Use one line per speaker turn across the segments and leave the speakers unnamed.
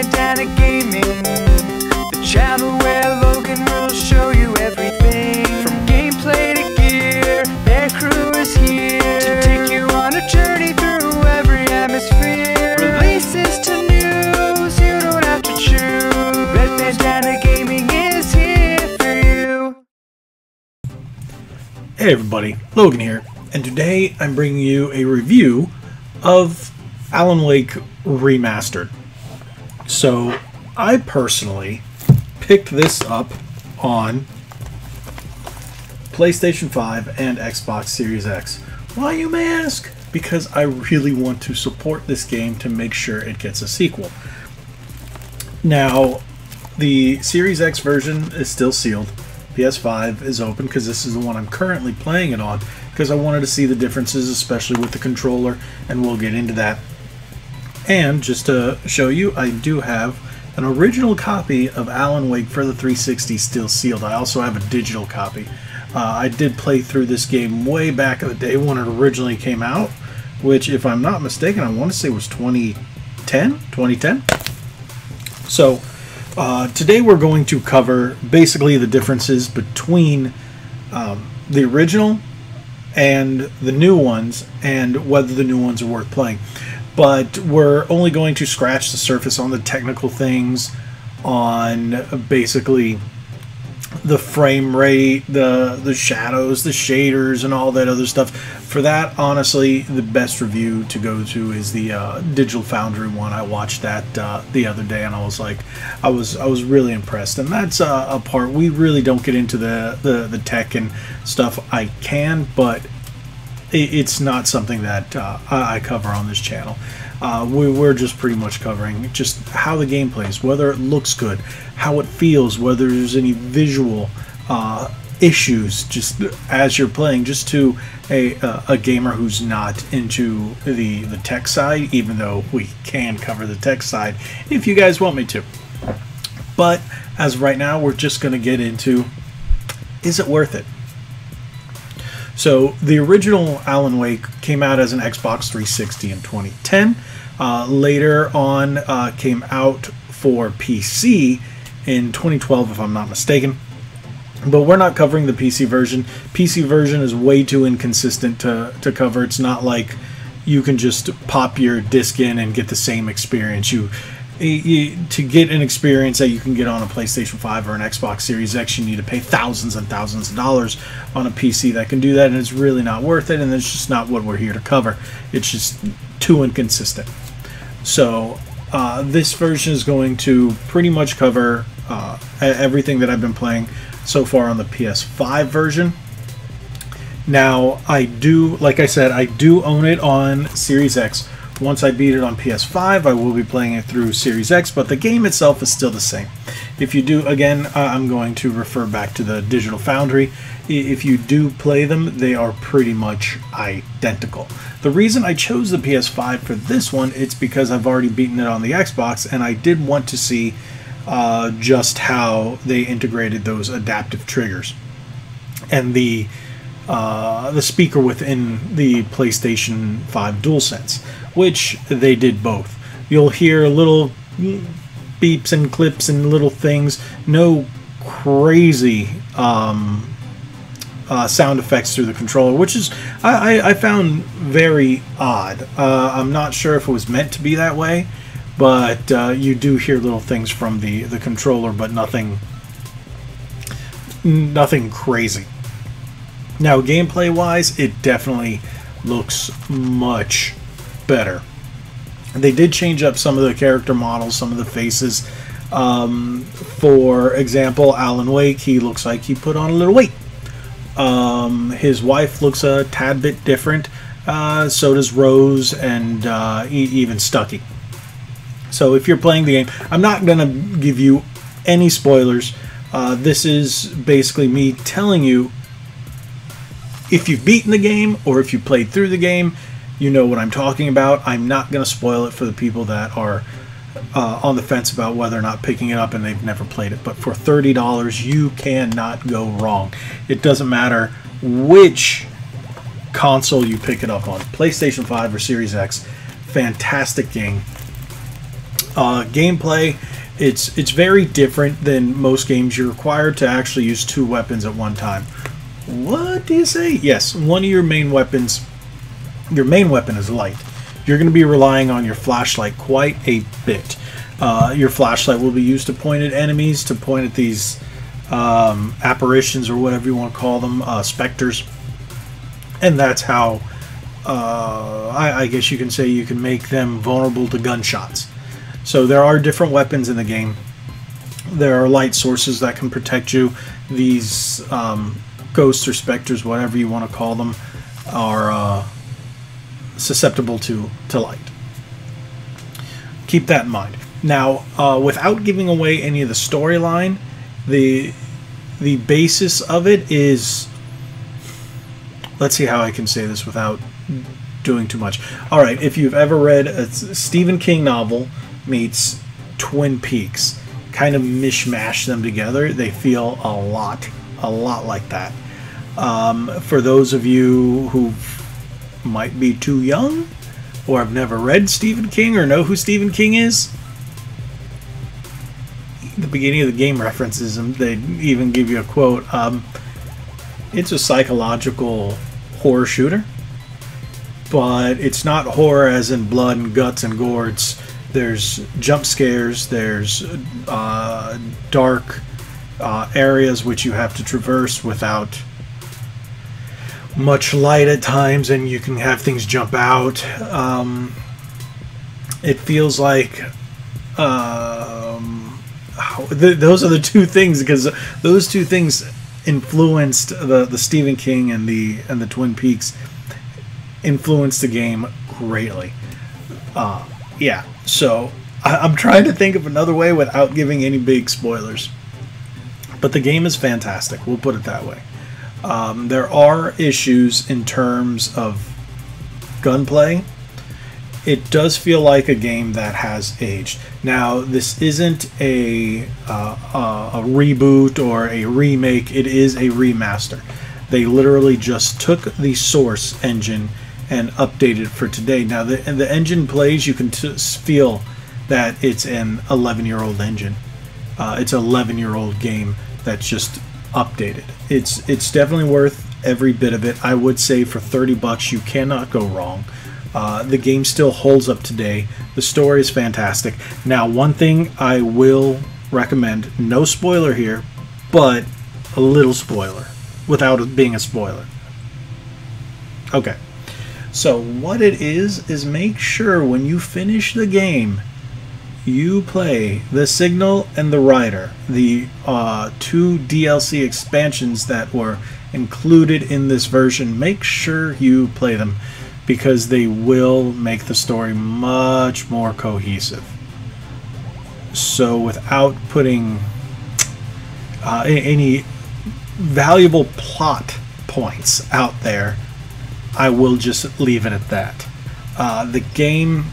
Bandana Gaming, the channel where Logan will show you everything. From gameplay to gear, their crew is here to take you on a journey through every atmosphere. Releases to news, you don't have to choose. Red Bandana Gaming is here for you.
Hey everybody, Logan here, and today I'm bringing you a review of Alan Wake Remastered. So, I personally picked this up on PlayStation 5 and Xbox Series X. Why, you may ask? Because I really want to support this game to make sure it gets a sequel. Now, the Series X version is still sealed. PS5 is open because this is the one I'm currently playing it on, because I wanted to see the differences, especially with the controller, and we'll get into that. And just to show you, I do have an original copy of Alan Wake for the 360 still sealed. I also have a digital copy. I did play through this game way back in the day when it originally came out, which, if I'm not mistaken, I want to say was 2010? So, today we're going to cover basically the differences between the original and the new ones, and whether the new ones are worth playing. But we're only going to scratch the surface on the technical things, on basically the frame rate, the shadows, the shaders, and all that other stuff. For that, honestly, the best review to go to is the Digital Foundry one. I watched that the other day, and I was like, I was really impressed. And that's a part we really don't get into the tech and stuff. I can, but it's not something that I cover on this channel. We're just pretty much covering just how the game plays, whether it looks good, how it feels, whether there's any visual issues just as you're playing, just to a gamer who's not into the tech side, even though we can cover the tech side if you guys want me to. But as of right now, we're just going to get into, is it worth it? So, the original Alan Wake came out as an Xbox 360 in 2010. Later on, came out for PC in 2012, if I'm not mistaken. But we're not covering the PC version. PC version is way too inconsistent to cover. It's not like you can just pop your disc in and get the same experience. To get an experience that you can get on a PlayStation 5 or an Xbox Series X, you need to pay thousands and thousands of dollars on a PC that can do that, and it's really not worth it, and it's just not what we're here to cover. It's just too inconsistent. So this version is going to pretty much cover everything that I've been playing so far on the PS5 version. Now, I do, like I said, I do own it on Series X. Once I beat it on PS5, I will be playing it through Series X, but the game itself is still the same. If you do, again, I'm going to refer back to the Digital Foundry. If you do play them, they are pretty much identical. The reason I chose the PS5 for this one, it's because I've already beaten it on the Xbox, and I did want to see just how they integrated those adaptive triggers and the speaker within the PlayStation 5 DualSense, which they did both. You'll hear little beeps and clips and little things, no crazy sound effects through the controller, which is I found very odd. I'm not sure if it was meant to be that way, but you do hear little things from the controller, but nothing crazy. Now, gameplay-wise, it definitely looks much better. They did change up some of the character models, some of the faces. For example, Alan Wake, he looks like he put on a little weight. His wife looks a tad bit different. So does Rose and even Stucky. So if you're playing the game, I'm not going to give you any spoilers. This is basically me telling you, if you've beaten the game or if you played through the game, you know what I'm talking about. I'm not going to spoil it for the people that are on the fence about whether or not picking it up and they've never played it. But for $30, you cannot go wrong. It doesn't matter which console you pick it up on, PlayStation 5 or Series X. Fantastic game. Gameplay, it's very different than most games. You're required to actually use 2 weapons at one time. What do you say? Yes, one of your main weapons, your main weapon is light. You're going to be relying on your flashlight quite a bit. Your flashlight will be used to point at enemies, to point at these apparitions or whatever you want to call them, specters. And that's how, I guess you can say, you can make them vulnerable to gunshots. So there are different weapons in the game. There are light sources that can protect you. These ghosts or specters, whatever you want to call them, are susceptible to light. Keep that in mind. Now, without giving away any of the storyline, the basis of it is... Let's see how I can say this without doing too much. Alright, if you've ever read a Stephen King novel meets Twin Peaks, kind of mishmash them together, they feel a lot like that. For those of you who might be too young or have never read Stephen King or know who Stephen King is, the beginning of the game references him. They even give you a quote. It's a psychological horror shooter, but it's not horror as in blood and guts and gourds. There's jump scares, there's dark areas which you have to traverse without much light at times, and you can have things jump out. It feels like those are the 2 things, because those 2 things influenced the Stephen King and the Twin Peaks influenced the game greatly. Yeah, so I'm trying to think of another way without giving any big spoilers. But the game is fantastic, we'll put it that way. There are issues in terms of gunplay. It does feel like a game that has aged. Now, this isn't a reboot or a remake. It is a remaster. They literally just took the source engine and updated it for today. Now, the engine plays, you can feel that it's an 11-year-old engine. It's an 11-year-old game that's just updated. It's definitely worth every bit of it. I would say for $30 you cannot go wrong. The game still holds up today. The story is fantastic. Now, one thing I will recommend, no spoiler here, but a little spoiler without it being a spoiler. Okay, so what it is make sure when you finish the game you play the Signal and the Rider, the 2 DLC expansions that were included in this version. Make sure you play them, because they will make the story much more cohesive. So without putting any valuable plot points out there, I will just leave it at that. The game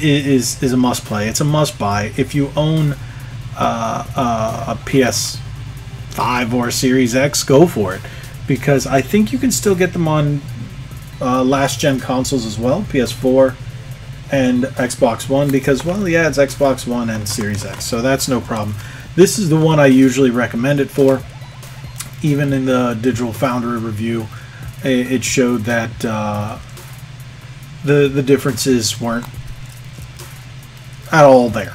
is a must play. It's a must buy. If you own a PS5 or a Series X, go for it, because I think you can still get them on last gen consoles as well, PS4 and Xbox One, because, well, yeah, it's Xbox One and Series X, so that's no problem. This is the one I usually recommend it for. Even in the Digital Foundry review, it showed that the differences weren't at all there.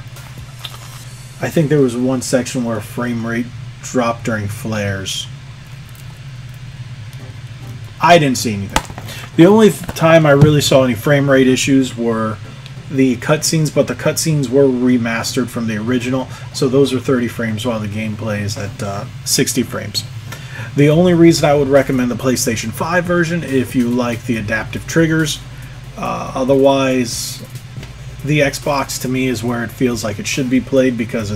I think there was one section where a frame rate dropped during flares. I didn't see anything. The only time I really saw any frame rate issues were the cutscenes, but the cutscenes were remastered from the original, so those are 30 frames while the game plays at 60 frames. The only reason I would recommend the PlayStation 5 version if you like the adaptive triggers. Otherwise, the Xbox to me is where it feels like it should be played, because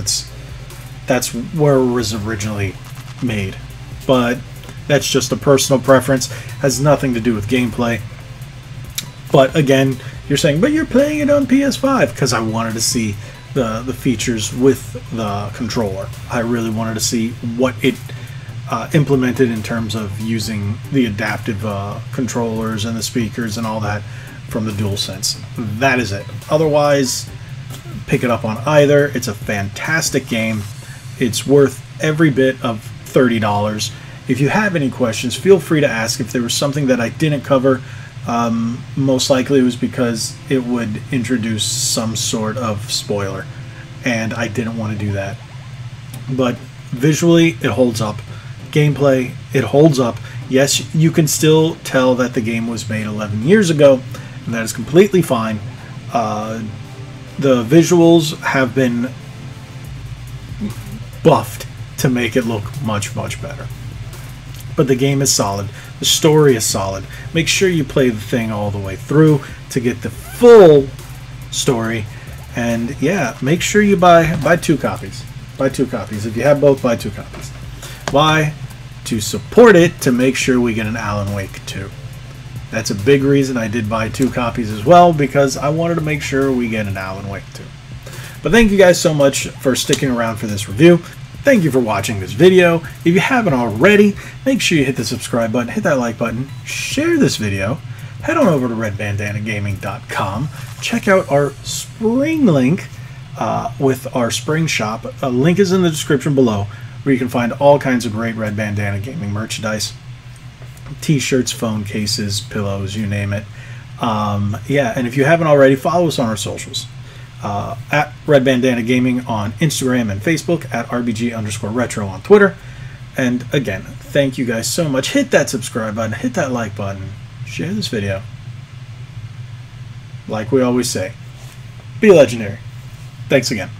that's where it was originally made. But that's just a personal preference, has nothing to do with gameplay. But again, you're saying, but you're playing it on PS5, because I wanted to see the features with the controller. I really wanted to see what it implemented in terms of using the adaptive controllers and the speakers and all that from the DualSense. That is it. Otherwise, pick it up on either. It's a fantastic game. It's worth every bit of $30. If you have any questions, feel free to ask. If there was something that I didn't cover, most likely it was because it would introduce some sort of spoiler, and I didn't want to do that. But visually, it holds up. Gameplay, it holds up. Yes, you can still tell that the game was made 11 years ago, and that is completely fine. The visuals have been buffed to make it look much, much better. But the game is solid. The story is solid. Make sure you play the thing all the way through to get the full story. And yeah, make sure you buy 2 copies. Buy 2 copies. If you have both, buy 2 copies. Why? To support it, to make sure we get an Alan Wake 2. That's a big reason I did buy 2 copies as well, because I wanted to make sure we get an Alan Wake 2. But thank you guys so much for sticking around for this review. Thank you for watching this video. If you haven't already, make sure you hit the subscribe button, hit that like button, share this video, head on over to redbandanagaming.com, check out our spring link with our spring shop. A link is in the description below, where you can find all kinds of great Red Bandana Gaming merchandise. T-shirts, phone cases, pillows, you name it. Yeah, and if you haven't already, follow us on our socials. At Red Bandana Gaming on Instagram and Facebook, at RBG_retro on Twitter. And again, thank you guys so much. Hit that subscribe button, hit that like button, share this video. Like we always say, be legendary. Thanks again.